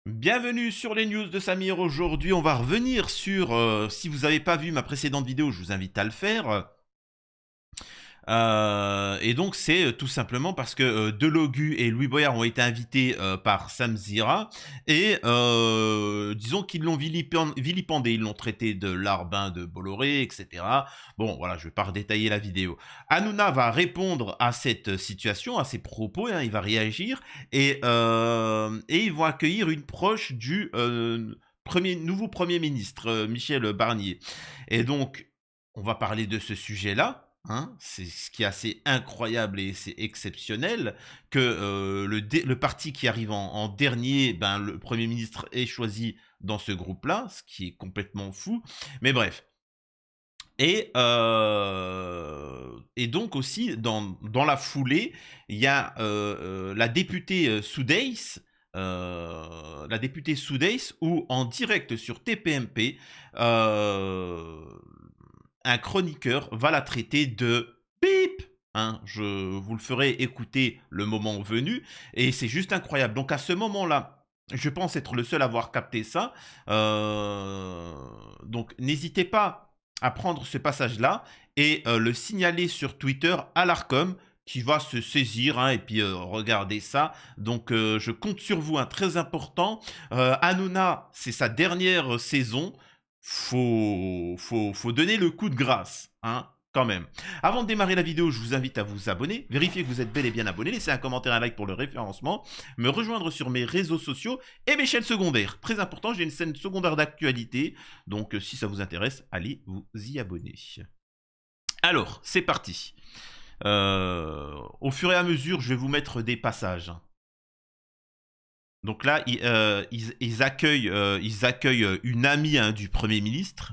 Bienvenue sur les news de Samir. Aujourd'hui, on va revenir sur, si vous n'avez pas vu ma précédente vidéo, je vous invite à le faire. Et donc, c'est tout simplement parce que Delogu et Louis Boyard ont été invités par Sam Zira et disons qu'ils l'ont vilipendé, ils l'ont traité de larbin de Bolloré, etc. Bon, voilà, je ne vais pas redétailler la vidéo. Hanouna va répondre à cette situation, à ces propos, hein, il va réagir et ils vont accueillir une proche du nouveau Premier ministre, Michel Barnier. Et donc, on va parler de ce sujet-là. Hein, c'est ce qui est assez incroyable et c'est exceptionnel que le parti qui arrive en dernier, ben, le Premier ministre est choisi dans ce groupe-là, ce qui est complètement fou. Mais bref. Et donc aussi, dans la foulée, il y a la députée Soudeis, où en direct sur TPMP, un chroniqueur va la traiter de bip. Hein, je vous le ferai écouter le moment venu. Et c'est juste incroyable. Donc à ce moment-là, je pense être le seul à avoir capté ça. Donc n'hésitez pas à prendre ce passage-là et le signaler sur Twitter à l'Arcom qui va se saisir hein, et puis regarder ça. Donc je compte sur vous, hein, très important. Hanouna, c'est sa dernière saison. Faut donner le coup de grâce, hein, quand même. Avant de démarrer la vidéo, je vous invite à vous abonner, vérifier que vous êtes bel et bien abonné, laissez un commentaire, un like pour le référencement, me rejoindre sur mes réseaux sociaux et mes chaînes secondaires. Très important, j'ai une chaîne secondaire d'actualité, donc si ça vous intéresse, allez vous y abonner. Alors, c'est parti. Au fur et à mesure, je vais vous mettre des passages. Donc là, ils accueillent une amie hein, du Premier ministre.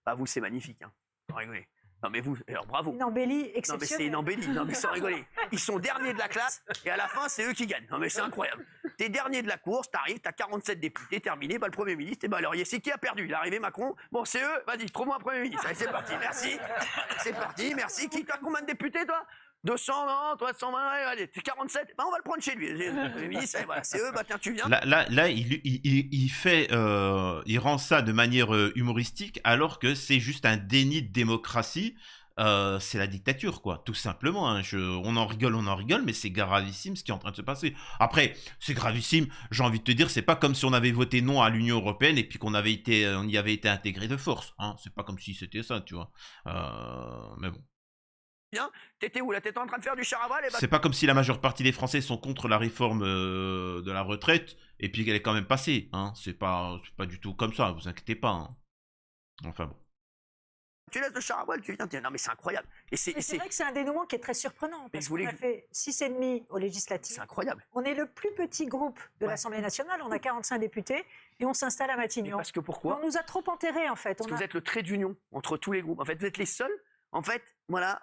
Bah vous, c'est magnifique, hein. Sans rigoler. Non mais vous, alors bravo. Une embellie Non mais c'est exceptionnelle. une embellie, non mais sans rigoler. Ils sont derniers de la classe et à la fin, c'est eux qui gagnent. Non mais c'est incroyable. T'es dernier de la course, t'arrives, t'as 47 députés, terminé, bah le Premier ministre, et bah alors c'est qui a perdu? Il est arrivé Macron, bon c'est eux, vas-y, trouve-moi un Premier ministre. Allez, c'est parti, merci. C'est parti, merci. Qui t'as combien de députés toi? 200, non, toi 120, allez, t'es 47, bah on va le prendre chez lui. Le Premier ministre, voilà, c'est eux, bah tiens, tu viens. Là il rend ça de manière humoristique, alors que c'est juste un déni de démocratie. C'est la dictature, quoi, tout simplement. Hein. On en rigole, mais c'est gravissime ce qui est en train de se passer. Après, c'est gravissime, j'ai envie de te dire, c'est pas comme si on avait voté non à l'Union Européenne et puis on y avait été intégré de force. Hein. C'est pas comme si c'était ça, tu vois. Mais bon. T'étais où là? T'étais en train de faire du charaval et bah... C'est pas comme si la majeure partie des Français sont contre la réforme de la retraite et puis qu'elle est quand même passée. Hein. C'est pas du tout comme ça, vous inquiétez pas. Hein. Enfin bon. Tu laisses le charaval, tu viens, non mais c'est incroyable. Et c'est vrai que c'est un dénouement qui est très surprenant, parce qu'on a fait 6,5 aux législatives. C'est incroyable. On est le plus petit groupe de l'Assemblée nationale, on a 45 députés, et on s'installe à Matignon. Parce que pourquoi? On nous a trop enterrés, en fait. Parce que vous êtes le trait d'union entre tous les groupes. En fait, vous êtes les seuls. En fait, voilà.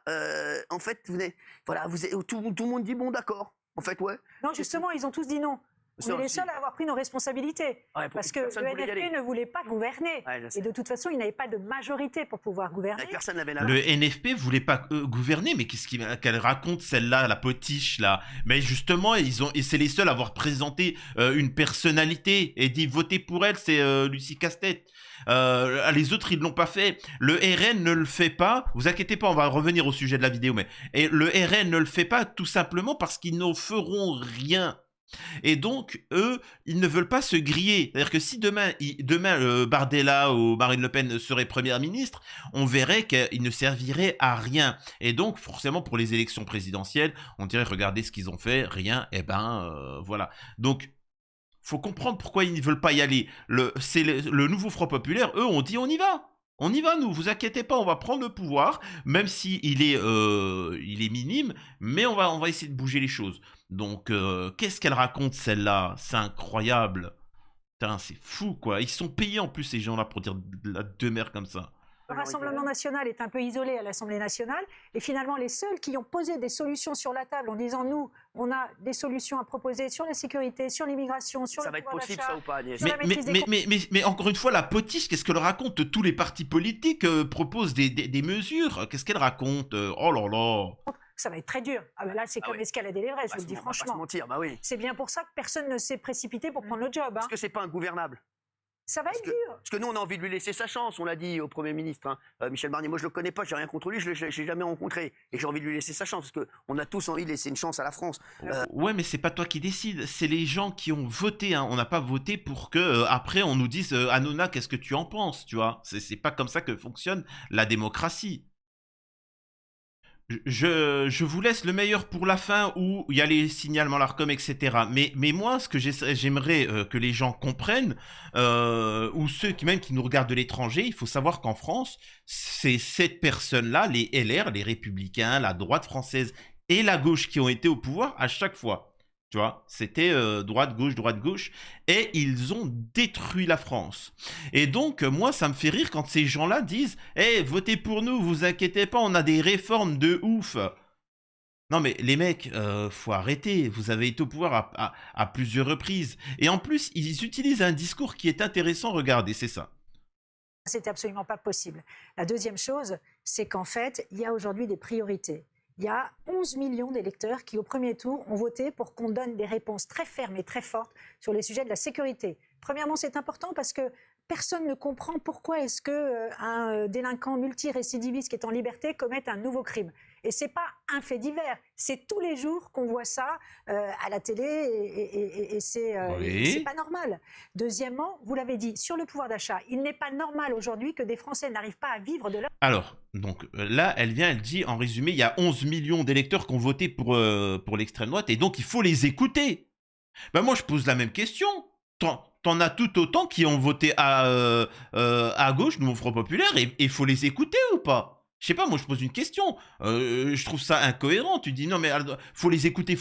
En fait, tout le monde dit bon, d'accord. En fait, ouais. Non, justement, ils ont tous dit non. On est les seuls à avoir pris nos responsabilités. Ouais, parce que le NFP ne voulait pas gouverner. Ouais, et de toute façon, il n'avait pas de majorité pour pouvoir gouverner. Personne n'avait la... Le NFP voulait pas gouverner, mais qu'est-ce qu'elle raconte celle-là, la potiche là? Mais justement, et c'est les seuls à avoir présenté une personnalité et dit voter pour elle, c'est Lucie Castet. Les autres, ils l'ont pas fait. Le RN ne le fait pas. Vous inquiétez pas, on va revenir au sujet de la vidéo, mais et le RN ne le fait pas tout simplement parce qu'ils n'en feront rien. Et donc, eux, ils ne veulent pas se griller. C'est-à-dire que si demain Bardella ou Marine Le Pen seraient première ministre, on verrait qu'ils ne serviraient à rien. Et donc, forcément, pour les élections présidentielles, on dirait, regardez ce qu'ils ont fait, rien, et voilà. Donc, faut comprendre pourquoi ils ne veulent pas y aller. C'est le nouveau Front Populaire, eux, on dit on y va. On y va, nous, vous inquiétez pas, on va prendre le pouvoir, même si il est minime, mais on va essayer de bouger les choses. Donc, qu'est-ce qu'elle raconte, celle-là? C'est incroyable. Putain, c'est fou, quoi. Ils sont payés, en plus, ces gens-là, pour dire de la demeure comme ça. Le Rassemblement national est un peu isolé à l'Assemblée nationale, et finalement les seuls qui ont posé des solutions sur la table en disant nous, on a des solutions à proposer sur la sécurité, sur l'immigration, sur ça le pouvoir d'achat. Ça va être possible ça ou pas, Agnès? Mais encore une fois, la potiche, qu'est-ce qu'elle raconte? Tous les partis politiques proposent des mesures. Qu'est-ce qu'elle raconte? Oh là là. ça va être très dur. Ah ben là, c'est comme escalader l'Everest, je vous le dis On va pas se franchement. mentir, bah oui. C'est bien pour ça que personne ne s'est précipité pour prendre le job. Hein. Parce que c'est pas ingouvernable. Ça va être dur. Parce que nous, on a envie de lui laisser sa chance, on l'a dit au Premier ministre. Hein. Michel Barnier, moi je le connais pas, j'ai rien contre lui, je l'ai jamais rencontré. Et j'ai envie de lui laisser sa chance, parce qu'on a tous envie de laisser une chance à la France. Ouais, mais c'est pas toi qui décide, c'est les gens qui ont voté. Hein. On n'a pas voté pour que après on nous dise Hanouna, qu'est-ce que tu en penses, tu vois. C'est pas comme ça que fonctionne la démocratie. Je vous laisse le meilleur pour la fin où il y a les signalements l'ARCOM, etc. Mais moi, ce que j'aimerais que les gens comprennent, ou ceux qui même qui nous regardent de l'étranger, il faut savoir qu'en France, c'est cette personne-là, les LR, les Républicains, la droite française et la gauche qui ont été au pouvoir à chaque fois. Tu vois, c'était droite, gauche, et ils ont détruit la France. Et donc, moi, ça me fait rire quand ces gens-là disent « Eh, votez pour nous, vous inquiétez pas, on a des réformes de ouf !» Non mais les mecs, faut arrêter, vous avez été au pouvoir à plusieurs reprises. Et en plus, ils utilisent un discours qui est intéressant, regardez, c'est ça. C'est absolument pas possible. La deuxième chose, c'est qu'en fait, il y a aujourd'hui des priorités. Il y a 11 millions d'électeurs qui, au premier tour, ont voté pour qu'on donne des réponses très fermes et très fortes sur les sujets de la sécurité. Premièrement, c'est important parce que personne ne comprend pourquoi est-ce qu'un délinquant multirécidiviste qui est en liberté commette un nouveau crime. Et ce n'est pas un fait divers, c'est tous les jours qu'on voit ça à la télé et c'est pas normal. Deuxièmement, vous l'avez dit, sur le pouvoir d'achat, il n'est pas normal aujourd'hui que des Français n'arrivent pas à vivre de leur... Alors, donc là, elle dit, en résumé, il y a 11 millions d'électeurs qui ont voté pour l'extrême droite et donc il faut les écouter. Ben moi, je pose la même question. T'en as tout autant qui ont voté à gauche, Nouveau Front Populaire, et il faut les écouter ou pas? Je sais pas, moi je pose une question. Je trouve ça incohérent. Tu dis non mais faut les écouter.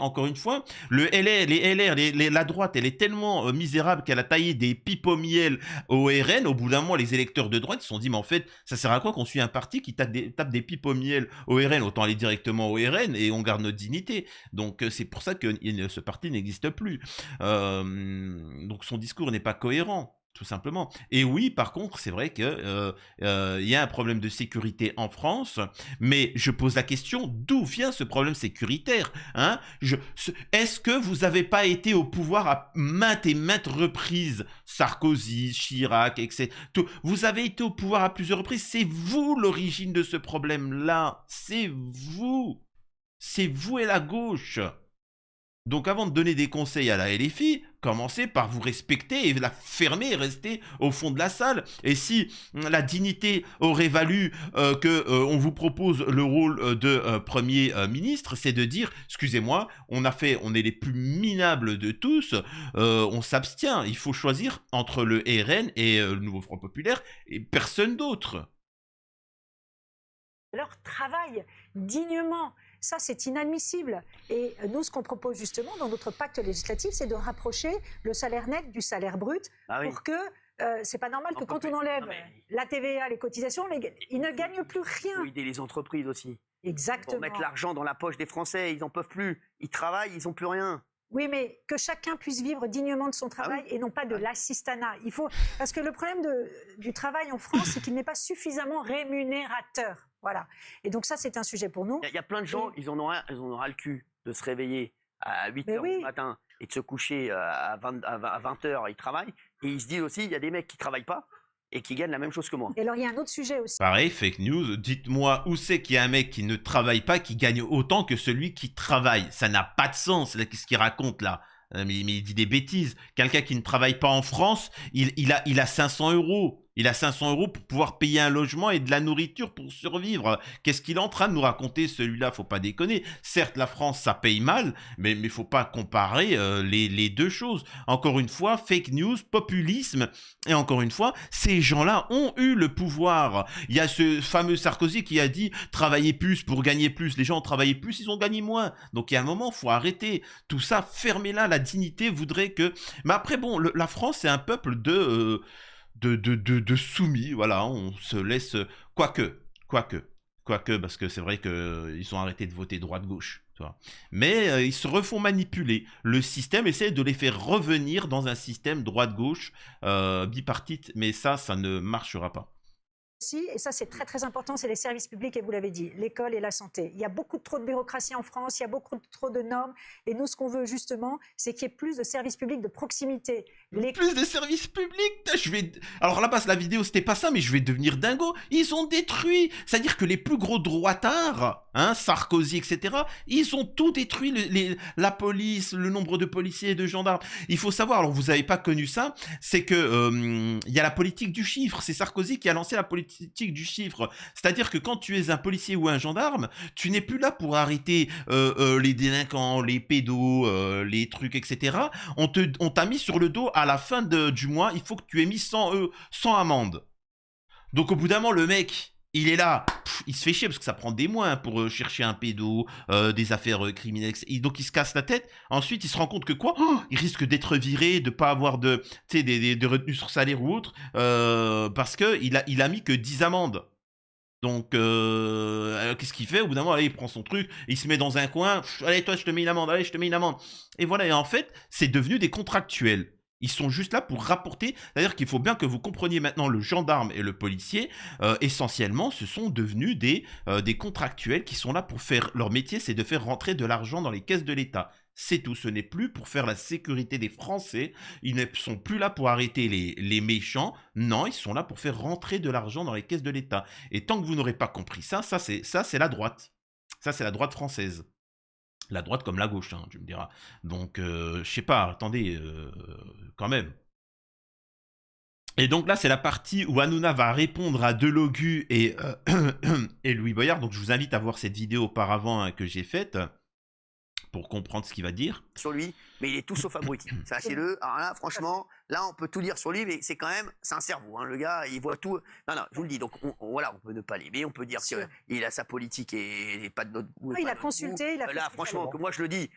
Encore une fois, les LR, la droite, elle est tellement misérable qu'elle a taillé des pipes au miel au RN. Au bout d'un moment, les électeurs de droite se sont dit mais en fait, ça sert à quoi qu'on suit un parti qui tape des pipes au miel au RN? Autant aller directement au RN et on garde notre dignité. Donc c'est pour ça que ce parti n'existe plus. Donc son discours n'est pas cohérent. Tout simplement. Et oui, par contre, c'est vrai que y a un problème de sécurité en France, mais je pose la question, d'où vient ce problème sécuritaire, hein? Est-ce que vous n'avez pas été au pouvoir à maintes et maintes reprises? Sarkozy, Chirac, etc. Vous avez été au pouvoir à plusieurs reprises. C'est vous l'origine de ce problème-là. C'est vous. C'est vous et la gauche. Donc avant de donner des conseils à la LFI, commencez par vous respecter et la fermer et rester au fond de la salle. Et si la dignité aurait valu qu'on vous propose le rôle de Premier ministre, c'est de dire, excusez-moi, on est les plus minables de tous, on s'abstient. Il faut choisir entre le RN et le Nouveau Front Populaire et personne d'autre. Leur travail dignement. Ça, c'est inadmissible. Et nous, ce qu'on propose justement dans notre pacte législatif, c'est de rapprocher le salaire net du salaire brut pour que c'est pas normal que quand on enlève la TVA, les cotisations, ils ne gagnent plus rien. Il faut aider les entreprises aussi. Exactement. Pour mettre l'argent dans la poche des Français, ils n'en peuvent plus. Ils travaillent, ils n'ont plus rien. Oui, mais que chacun puisse vivre dignement de son travail et non pas de l'assistanat. Parce que le problème du travail en France, c'est qu'il n'est pas suffisamment rémunérateur. Voilà. Et donc ça, c'est un sujet pour nous. Il y a plein de gens, ils en auront ras le cul de se réveiller à 8h du matin et de se coucher à 20h, ils travaillent. Et ils se disent aussi, il y a des mecs qui ne travaillent pas et qui gagnent la même chose que moi. Et alors, il y a un autre sujet aussi. Pareil, fake news, dites-moi où c'est qu'il y a un mec qui ne travaille pas qui gagne autant que celui qui travaille. Ça n'a pas de sens, qu'est-ce qu'il raconte là? Mais il dit des bêtises. Quelqu'un qui ne travaille pas en France, il a 500 €. Il a 500 € pour pouvoir payer un logement et de la nourriture pour survivre. Qu'est-ce qu'il est en train de nous raconter, celui-là? Faut pas déconner. Certes, la France, ça paye mal, mais faut pas comparer les deux choses. Encore une fois, fake news, populisme. Et encore une fois, ces gens-là ont eu le pouvoir. Il y a ce fameux Sarkozy qui a dit « Travaillez plus pour gagner plus ». Les gens ont travaillé plus, ils ont gagné moins. Donc, il y a un moment, faut arrêter. Tout ça, fermez-la. La dignité voudrait que... Mais après, bon, la France, c'est un peuple de soumis, voilà, on se laisse, quoique, parce que c'est vrai qu'ils ont arrêté de voter droite-gauche, tu vois. Mais ils se refont manipuler. Le système essaie de les faire revenir dans un système droite-gauche bipartite, mais ça ne marchera pas. aussi, et ça c'est très très important, c'est les services publics, et vous l'avez dit, l'école et la santé. Il y a beaucoup trop de bureaucratie en France, il y a beaucoup trop de normes, et nous ce qu'on veut justement, c'est qu'il y ait plus de services publics de proximité. Plus de services publics. Alors là-bas, la vidéo, c'était pas ça, mais je vais devenir dingo. Ils ont détruit. C'est-à-dire que les plus gros droitards, hein, Sarkozy, etc., ils ont tout détruit. La police, le nombre de policiers et de gendarmes. Il faut savoir, alors vous avez pas connu ça, c'est que il y a la politique du chiffre. C'est Sarkozy qui a lancé la politique du chiffre. C'est-à-dire que quand tu es un policier ou un gendarme, tu n'es plus là pour arrêter les délinquants, les pédos, les trucs, etc. On t'a mis sur le dos à la fin du mois, il faut que tu aies mis 100 amendes. Donc au bout d'un moment, le mec, il est là, il se fait chier parce que ça prend des mois pour chercher un pédo, des affaires criminelles. Donc il se casse la tête. Ensuite, il se rend compte que quoi, il risque d'être viré, de pas avoir de retenue sur salaire ou autre, parce que il a mis que 10 amendes. Donc, qu'est-ce qu'il fait? Au bout d'un moment, allez, il prend son truc, il se met dans un coin, allez, toi, je te mets une amende, allez, je te mets une amende. Et voilà, et en fait, c'est devenu des contractuels. Ils sont juste là pour rapporter. C'est-à-dire qu'il faut bien que vous compreniez maintenant le gendarme et le policier. Essentiellement, ce sont devenus des contractuels qui sont là pour faire leur métier, c'est de faire rentrer de l'argent dans les caisses de l'État. C'est tout. Ce n'est plus pour faire la sécurité des Français. Ils ne sont plus là pour arrêter les méchants. Non, ils sont là pour faire rentrer de l'argent dans les caisses de l'État. Et tant que vous n'aurez pas compris ça, c'est la droite. Ça, c'est la droite française. La droite comme la gauche, hein, tu me diras. Donc, je sais pas, attendez, quand même. Et donc là, c'est la partie où Hanouna va répondre à Delogu et, et Louis Boyard. Donc, je vous invite à voir cette vidéo auparavant hein, que j'ai faite pour comprendre ce qu'il va dire. Sur lui, mais il est tout sauf abruti. Sachez-le. Alors là, franchement, là, on peut tout dire sur lui, mais c'est quand même, c'est un cerveau. Hein. Le gars, il voit tout. Non, non, je vous le dis. Donc, voilà, on peut ne pas l'aimer. On peut dire qu'il a sa politique et pas de notre goût. Il a consulté. Là, franchement, que moi, je le dis.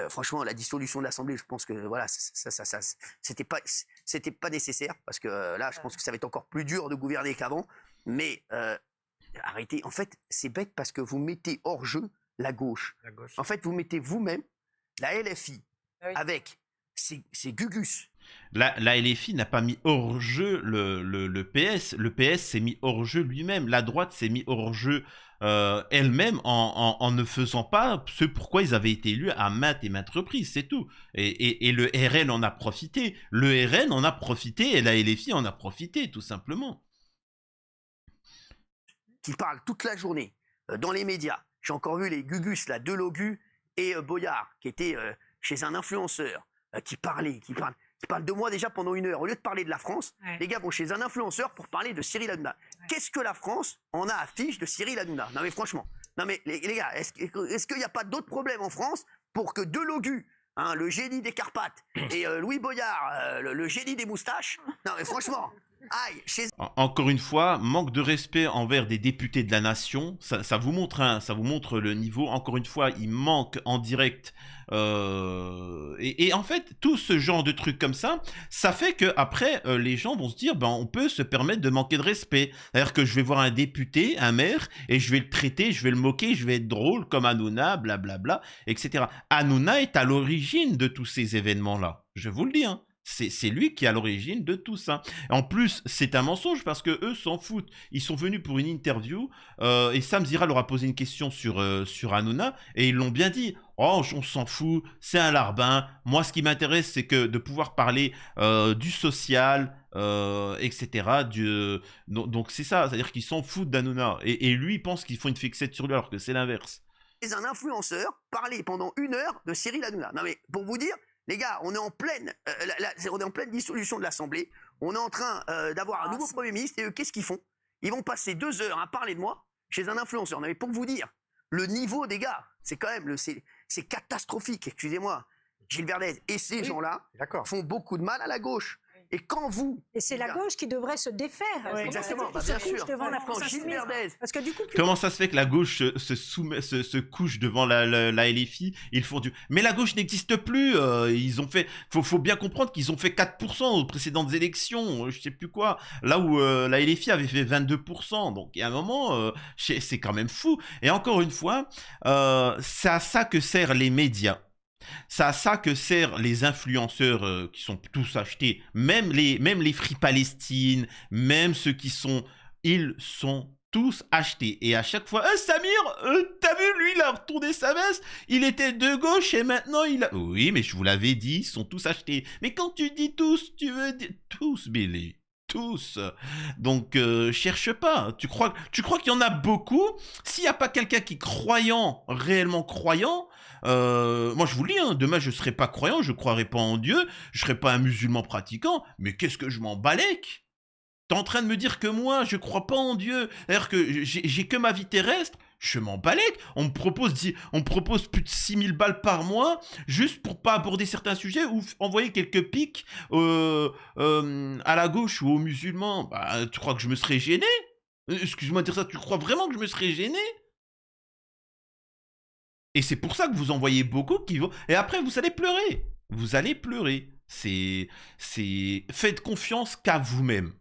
Franchement, la dissolution de l'Assemblée, je pense que voilà, c'était pas nécessaire parce que là, je pense que ça va être encore plus dur de gouverner qu'avant. Mais arrêtez. En fait, c'est bête parce que vous mettez hors jeu la gauche. En fait, vous mettez vous-même la LFI avec ses gugus. La LFI n'a pas mis hors jeu le PS. Le PS s'est mis hors jeu lui-même. La droite s'est mis hors jeu elle-même en ne faisant pas ce pourquoi ils avaient été élus à maintes et maintes reprises. C'est tout. Et le RN en a profité. Le RN en a profité et la LFI en a profité, tout simplement. Qui parlent toute la journée dans les médias. J'ai encore vu les gugus, là, Delogu et Boyard, qui étaient chez un influenceur, qui parlent de moi déjà pendant 1 heure. Au lieu de parler de la France, les gars vont chez un influenceur pour parler de Cyril Hanouna. Qu'est-ce que la France en a à fiche de Cyril Hanouna? Non mais franchement, non mais les gars, est-ce qu'il n'y a pas d'autres problèmes en France pour que Delogu, hein, le génie des Carpates, et Louis Boyard, le génie des moustaches, non mais franchement... Encore une fois, manque de respect envers des députés de la nation, ça vous montre, hein, ça vous montre le niveau. Encore une fois, il manque en direct. Et en fait, tout ce genre de trucs comme ça fait que après les gens vont se dire, ben on peut se permettre de manquer de respect. C'est-à-dire que je vais voir un député, un maire, et je vais le traiter, je vais le moquer, je vais être drôle comme Hanouna, blablabla, etc. Hanouna est à l'origine de tous ces événements-là. Je vous le dis, hein. C'est lui qui est à l'origine de tout ça. En plus, c'est un mensonge parce que eux s'en foutent. Ils sont venus pour une interview et Sam Zira leur a posé une question sur Hanouna et ils l'ont bien dit. Oh, on s'en fout, c'est un larbin. Moi, ce qui m'intéresse, c'est que de pouvoir parler du social, etc. Donc c'est ça, c'est-à-dire qu'ils s'en foutent d'Hanouna. Et lui, il pense qu'ils font une fixette sur lui alors que c'est l'inverse. Un influenceur parler pendant 1 heure de Cyril Hanouna. Non mais pour vous dire, les gars, on est en pleine dissolution de l'Assemblée. On est en train d'avoir un nouveau Premier ministre. Et eux, qu'est-ce qu'ils font? Ils vont passer 2 heures à parler de moi chez un influenceur. Non, mais pour vous dire, le niveau des gars, c'est quand même c'est catastrophique. Excusez-moi, Gilles Verdez. Et ces gens-là font beaucoup de mal à la gauche. Et quand vous... Et c'est la gauche qui devrait se défaire. Exactement, bien sûr. Devant la France insoumise. Parce que du coup, comment ça se fait que la gauche se couche devant la LFI? Ils font du... Mais la gauche n'existe plus. Ils ont fait... Faut bien comprendre qu'ils ont fait 4% aux précédentes élections. Je sais plus quoi. Là où la LFI avait fait 22%. Donc, il y a un moment, c'est quand même fou. Et encore une fois, c'est à ça que servent les médias. C'est à ça que servent les influenceurs qui sont tous achetés, même les Free Palestine, même ceux qui sont... Ils sont tous achetés. Et à chaque fois, Samir, t'as vu, lui, il a retourné sa veste, il était de gauche et maintenant il a... Oui, mais je vous l'avais dit, ils sont tous achetés. Mais quand tu dis tous, tu veux dire... Tous, Billy. Tous. Donc, cherche pas. Tu crois qu'il y en a beaucoup? S'il n'y a pas quelqu'un qui est croyant, réellement croyant, moi je vous le dis, hein, demain je ne serai pas croyant, je ne croirai pas en Dieu, je ne serai pas un musulman pratiquant, mais qu'est-ce que je m'en balèque? T'es en train de me dire que moi, je crois pas en Dieu, c'est-à-dire que j'ai que ma vie terrestre, je m'en balèque. On me propose plus de 6000 balles par mois, juste pour pas aborder certains sujets ou envoyer quelques pics à la gauche ou aux musulmans. Bah, tu crois que je me serais gêné? Excuse-moi de dire ça, tu crois vraiment que je me serais gêné? Et c'est pour ça que vous en voyez beaucoup qui vont... Et après, vous allez pleurer. Vous allez pleurer. Faites confiance qu'à vous-même.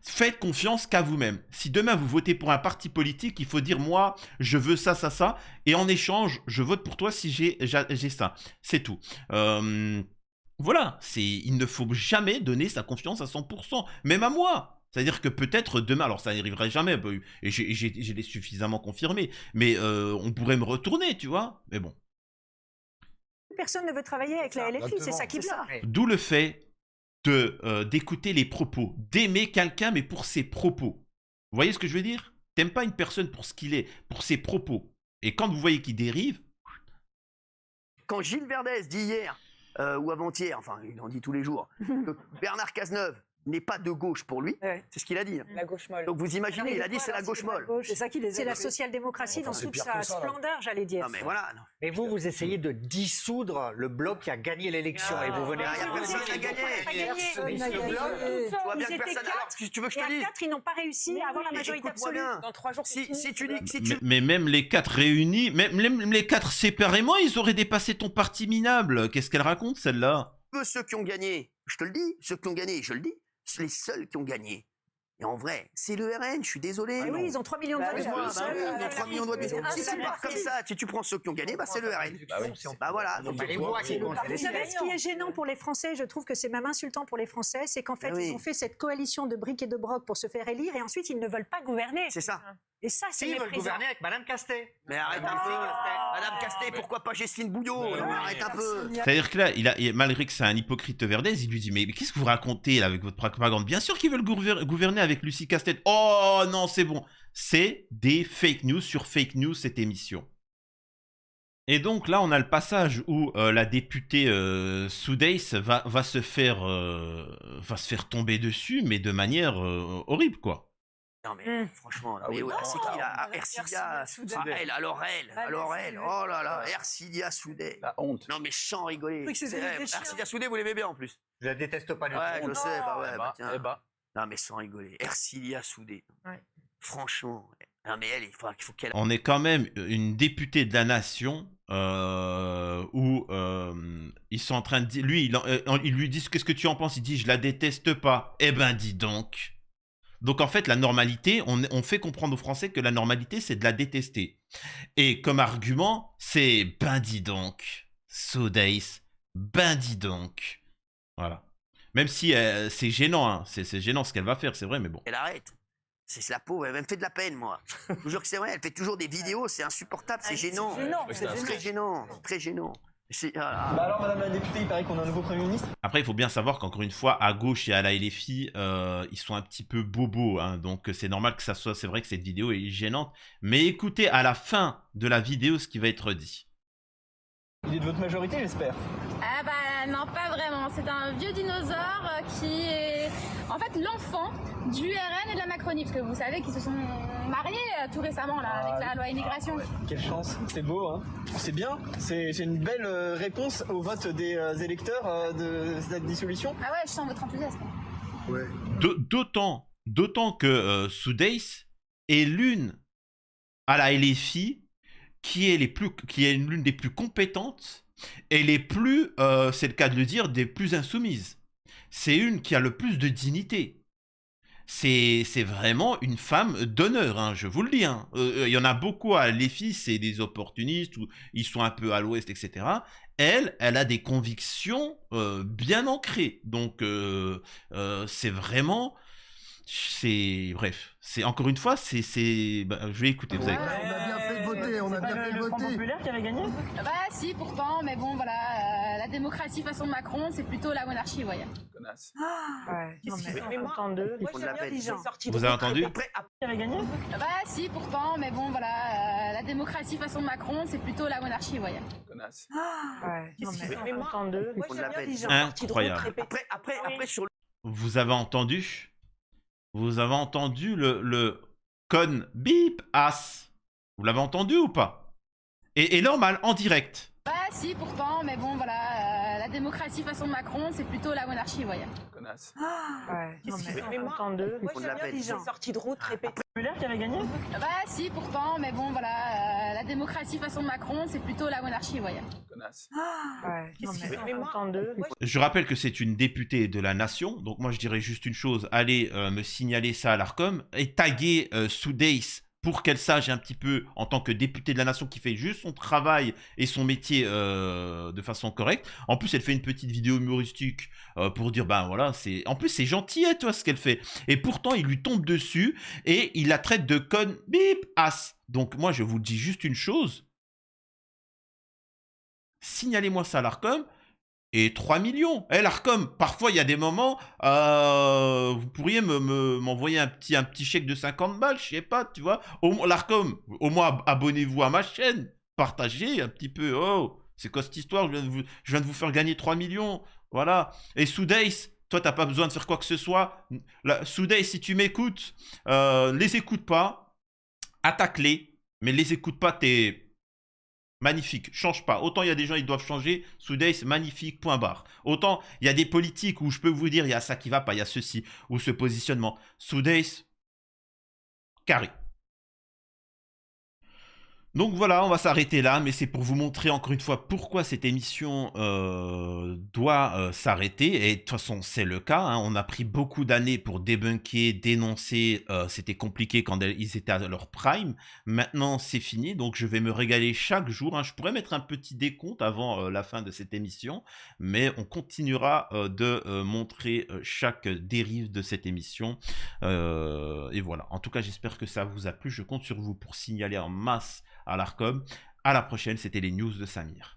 Faites confiance qu'à vous-même. Si demain vous votez pour un parti politique, il faut dire moi, je veux ça, ça, ça, et en échange, je vote pour toi si j'ai ça. C'est tout. Voilà, il ne faut jamais donner sa confiance à 100%, même à moi. C'est-à-dire que peut-être demain, alors ça n'arriverait jamais, et j'ai suffisamment confirmé, mais on pourrait me retourner, tu vois. Mais bon. Personne ne veut travailler avec la LFI, c'est ça qui bloque. D'où le fait d'écouter les propos, d'aimer quelqu'un, mais pour ses propos. Vous voyez ce que je veux dire? T'aimes pas une personne pour ce qu'il est, pour ses propos. Et quand vous voyez qu'il dérive... Quand Gilles Verdez dit hier, ou avant-hier, enfin, il en dit tous les jours, que Bernard Cazeneuve n'est pas de gauche pour lui, c'est ce qu'il a dit. La gauche molle. Donc vous imaginez, il a dit c'est la gauche molle. C'est ça qui les C'est la social-démocratie dans toute sa splendeur, j'allais dire. Non mais voilà. Non. Mais vous essayez de dissoudre le bloc qui a gagné l'élection et vous venez... Il n'y a personne qui a gagné. Tu vois bien que personne... Alors, tu veux que je te Et dise? à 4, ils n'ont pas réussi à avoir la majorité Écoute-moi absolue. bien. Dans 3 jours, Si tu dis... Si tu... Mais même les 4 réunis, même les 4 séparément, ils auraient dépassé ton parti minable. Qu'est-ce qu'elle raconte, celle-là? Ceux qui ont gagné, je te le dis, ceux qui ont gagné, je le dis, c'est les seuls qui ont gagné. Et en vrai, c'est le RN, je suis désolé. Ah oui, ils ont 3 millions de votes. Ils ont 3 millions de votes. Si tu pars comme ça, si tu prends ceux qui ont gagné, bah c'est le RN. Bah voilà. Donc, Vous savez ce qui est gênant pour les Français, je trouve que c'est même insultant pour les Français, c'est qu'en fait, ils ont fait cette coalition de briques et de brocs pour se faire élire et ensuite ils ne veulent pas gouverner. c'est ça. Et ça, c'est Si, ils veulent méprisant. gouverner avec Madame Castet. Mais arrête un peu. Madame Castet, pourquoi pas Jocelyne Bouillot? Non, mais arrête un peu. C'est-à-dire que là, malgré que c'est un hypocrite Verdez, il lui dit mais qu'est-ce que vous racontez là, avec votre propagande? Bien sûr qu'ils veulent gouverner avec Lucie Castet. Oh non, c'est bon. C'est des fake news sur fake news, cette émission. Et donc là, on a le passage où la députée Soudais va se faire tomber dessus, mais de manière horrible, quoi. Non mais franchement, là, mais c'est qui là? Ercilia Soudet. Alors elle. Oh là là, Ercilia Soudet. La honte. Non mais sans rigoler. Ercilia Soudet, vous l'aimez bien en plus. Je la déteste pas du tout. Ouais, je sais, bah ouais, bah tiens. Eh bah. Non mais sans rigoler. Ercilia Soudet. Franchement. Non mais il faut qu'elle... On est quand même une députée de la nation où ils sont en train de dire... Lui, ils lui disent qu'est-ce que tu en penses? Il dit je la déteste pas. Eh ben dis donc. Donc en fait, la normalité, on fait comprendre aux Français que la normalité, c'est de la détester. Et comme argument, c'est ben dis donc, Soudais, ben dis donc. Voilà. Même si c'est gênant, hein. C'est gênant ce qu'elle va faire, c'est vrai, mais bon. Elle arrête. C'est la pauvre, elle me fait de la peine, moi. Je vous jure que c'est vrai, elle fait toujours des vidéos, c'est insupportable, c'est gênant. C'est très gênant, très gênant. Bah alors, madame la députée, il paraît qu'on a un nouveau Premier ministre. Après, il faut bien savoir qu'encore une fois, à gauche et à la LFI, ils sont un petit peu bobos. Hein, donc, c'est normal que ça soit... C'est vrai que cette vidéo est gênante. Mais écoutez à la fin de la vidéo ce qui va être dit. Il est de votre majorité, j'espère. Ah bah non, pas vraiment. C'est un vieux dinosaure qui est en fait l'enfant du RN et de la Macronie. Parce que vous savez qu'ils se sont mariés tout récemment là, avec la loi immigration. Quelle chance, c'est beau, hein. C'est bien, c'est une belle réponse au vote des électeurs de cette dissolution. Ah ouais, je sens votre enthousiasme. Ouais. D'autant que Soudais est l'une à la LFI qui est l'une des plus compétentes et les plus, c'est le cas de le dire, des plus insoumises. C'est une qui a le plus de dignité. c'est vraiment une femme d'honneur, hein, je vous le dis. Hein. Il y en a beaucoup à l'EFI, c'est des opportunistes, ou ils sont un peu à l'ouest, etc. Elle a des convictions bien ancrées. Donc, c'est vraiment... Bref, c'est encore une fois, bah, je vais écouter, vous allez... On a bien fait de voter, on a bien fait de voter. Populaire qui avait gagné? Bah si, pourtant, mais bon, voilà, la démocratie façon Macron, c'est plutôt la monarchie, vous voyez. Connasse. Ouais, non, mais- Mais moi, d'eux. On l'appelle. Vous avez entendu? Qui avait gagné? Bah si, pourtant, mais bon, voilà, la démocratie façon Macron, c'est plutôt la monarchie, vous voyez. Connasse. ouais, non, mais- Mais moi, d'eux. On l'appelle. Incroyable. Après, sur Vous avez entendu? Vous avez entendu le con bip as? Vous l'avez entendu ou pas? Et normal, en direct. Bah si, pourtant, mais bon, voilà, la démocratie façon Macron, c'est plutôt la monarchie, vous voyez. Connasse. ouais, non, mais- Mais moi, d'eux. on l'appelle. Sortie de route répétée. Populaire qui avait gagné? Bah si, pourtant, mais bon, voilà, la démocratie façon Macron, c'est plutôt la monarchie, vous voyez. Connasse. ouais, non, mais- Mais moi, d'eux. Je rappelle que c'est une députée de la nation, donc moi je dirais juste une chose, allez me signaler ça à l'Arcom et taguer Soudeis pour qu'elle sache un petit peu, en tant que députée de la nation qui fait juste son travail et son métier de façon correcte. En plus, elle fait une petite vidéo humoristique pour dire, ben voilà, en plus c'est gentil, toi, ce qu'elle fait. Et pourtant, il lui tombe dessus et il la traite de con bip as. Donc moi, je vous dis juste une chose. Signalez-moi ça à l'Arcom. Et 3 millions. Eh, l'Arcom, parfois, il y a des moments, vous pourriez m'envoyer un petit chèque de 50 balles, je sais pas, tu vois. L'Arcom, au moins, abonnez-vous à ma chaîne. Partagez un petit peu. Oh, c'est quoi cette histoire? Je viens de vous faire gagner 3 millions. Voilà. Et Soudeis, toi, t'as pas besoin de faire quoi que ce soit. Soudeis, si tu m'écoutes, les écoute pas. Attaque-les. Mais les écoute pas, t'es... Magnifique, change pas. Autant il y a des gens, ils doivent changer. Soudeis, magnifique, point barre. Autant il y a des politiques où je peux vous dire, il y a ça qui va pas, il y a ceci, ou ce positionnement. Soudeis, carré. Donc voilà, on va s'arrêter là, mais c'est pour vous montrer encore une fois pourquoi cette émission doit s'arrêter. Et de toute façon, c'est le cas. Hein. On a pris beaucoup d'années pour débunker, dénoncer. C'était compliqué quand ils étaient à leur prime. Maintenant, c'est fini. Donc, je vais me régaler chaque jour. Hein. Je pourrais mettre un petit décompte avant la fin de cette émission, mais on continuera de montrer chaque dérive de cette émission. Et voilà. En tout cas, j'espère que ça vous a plu. Je compte sur vous pour signaler en masse à l'Arcom. À la prochaine, c'était les news de Samir.